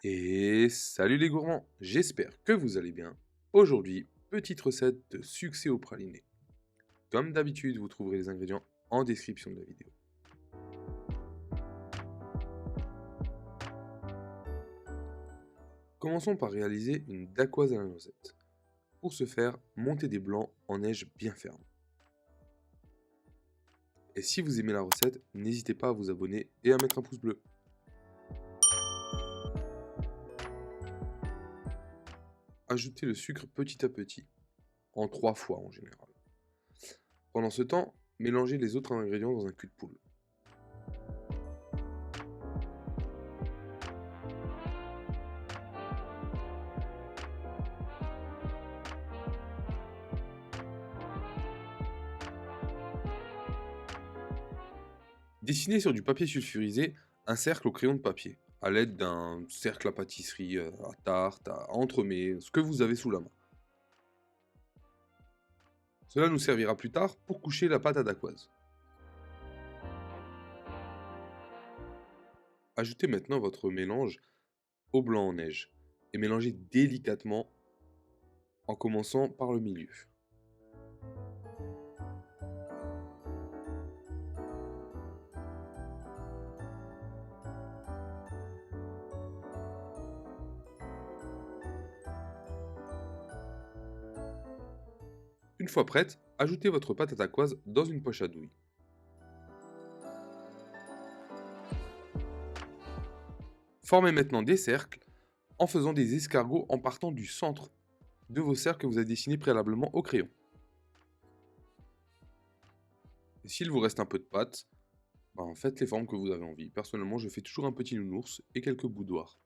Et salut les gourmands, j'espère que vous allez bien. Aujourd'hui, petite recette de succès au praliné. Comme d'habitude, vous trouverez les ingrédients en description de la vidéo. Commençons par réaliser une dacquoise à la noisette. Pour ce faire, montez des blancs en neige bien ferme. Et si vous aimez la recette, n'hésitez pas à vous abonner et à mettre un pouce bleu. Ajoutez le sucre petit à petit, en 3 fois en général. Pendant ce temps, mélangez les autres ingrédients dans un cul de poule. Dessinez sur du papier sulfurisé un cercle au crayon de papier, à l'aide d'un cercle à pâtisserie, à tarte, à entremets, ce que vous avez sous la main. Cela nous servira plus tard pour coucher la pâte à dacquoise. Ajoutez maintenant votre mélange au blanc en neige et mélangez délicatement en commençant par le milieu. Une fois prête, ajoutez votre pâte à dacquoise dans une poche à douille. Formez maintenant des cercles en faisant des escargots en partant du centre de vos cercles que vous avez dessinés préalablement au crayon. Et s'il vous reste un peu de pâte, faites les formes que vous avez envie. Personnellement, je fais toujours un petit nounours et quelques boudoirs.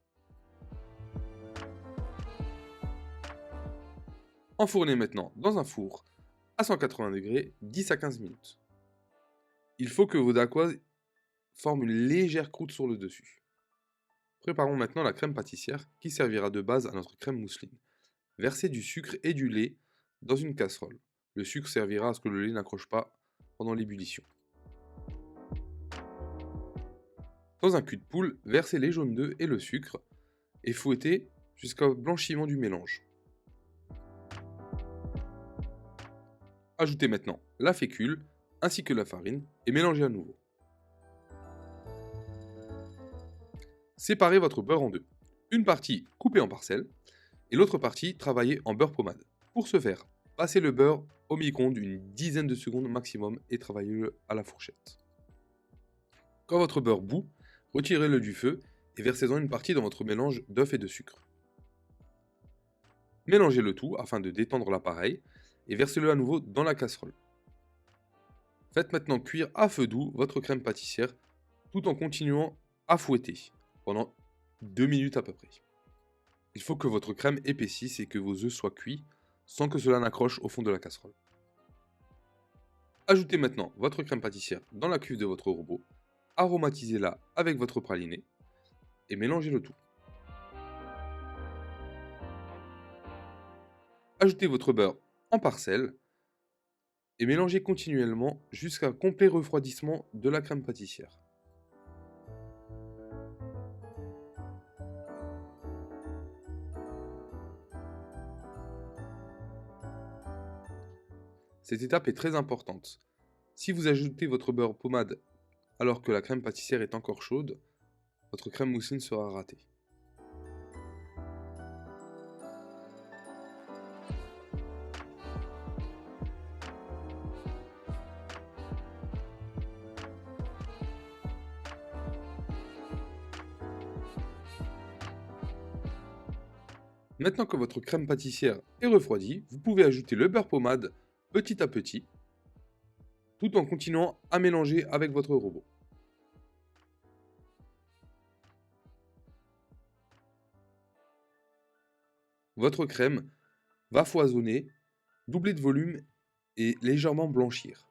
Enfournez maintenant dans un four à 180 degrés 10 à 15 minutes. Il faut que vos dacquoises forment une légère croûte sur le dessus. Préparons maintenant la crème pâtissière qui servira de base à notre crème mousseline. Versez du sucre et du lait dans une casserole. Le sucre servira à ce que le lait n'accroche pas pendant l'ébullition. Dans un cul de poule, versez les jaunes d'œufs et le sucre et fouettez jusqu'au blanchiment du mélange. Ajoutez maintenant la fécule ainsi que la farine et mélangez à nouveau. Séparez votre beurre en deux. Une partie coupée en parcelles et l'autre partie travaillée en beurre pommade. Pour ce faire, passez le beurre au micro-ondes une dizaine de secondes maximum et travaillez-le à la fourchette. Quand votre beurre bout, retirez-le du feu et versez-en une partie dans votre mélange d'œufs et de sucre. Mélangez le tout afin de détendre l'appareil et versez-le à nouveau dans la casserole. Faites maintenant cuire à feu doux votre crème pâtissière tout en continuant à fouetter pendant 2 minutes à peu près. Il faut que votre crème épaississe et que vos œufs soient cuits sans que cela n'accroche au fond de la casserole. Ajoutez maintenant votre crème pâtissière dans la cuve de votre robot, aromatisez-la avec votre praliné et mélangez le tout. Ajoutez votre beurre en parcelles et mélangez continuellement jusqu'à complet refroidissement de la crème pâtissière. Cette étape est très importante. Si vous ajoutez votre beurre pommade alors que la crème pâtissière est encore chaude, votre crème mousseline sera ratée. Maintenant que votre crème pâtissière est refroidie, vous pouvez ajouter le beurre pommade petit à petit, tout en continuant à mélanger avec votre robot. Votre crème va foisonner, doubler de volume et légèrement blanchir.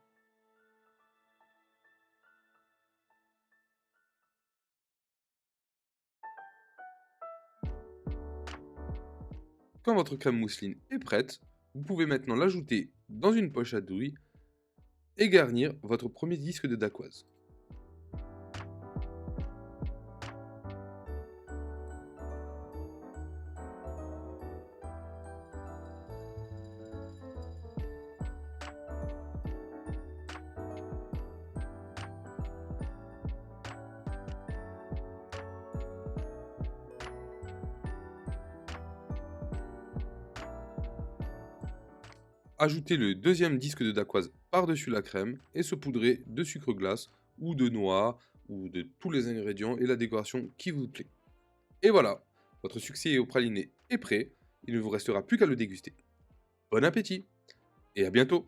Quand votre crème mousseline est prête, vous pouvez maintenant l'ajouter dans une poche à douille et garnir votre premier disque de dacquoise. Ajoutez le deuxième disque de dacquoise par-dessus la crème et saupoudrez de sucre glace ou de noix ou de tous les ingrédients et la décoration qui vous plaît. Et voilà, votre succès au praliné est prêt, il ne vous restera plus qu'à le déguster. Bon appétit et à bientôt!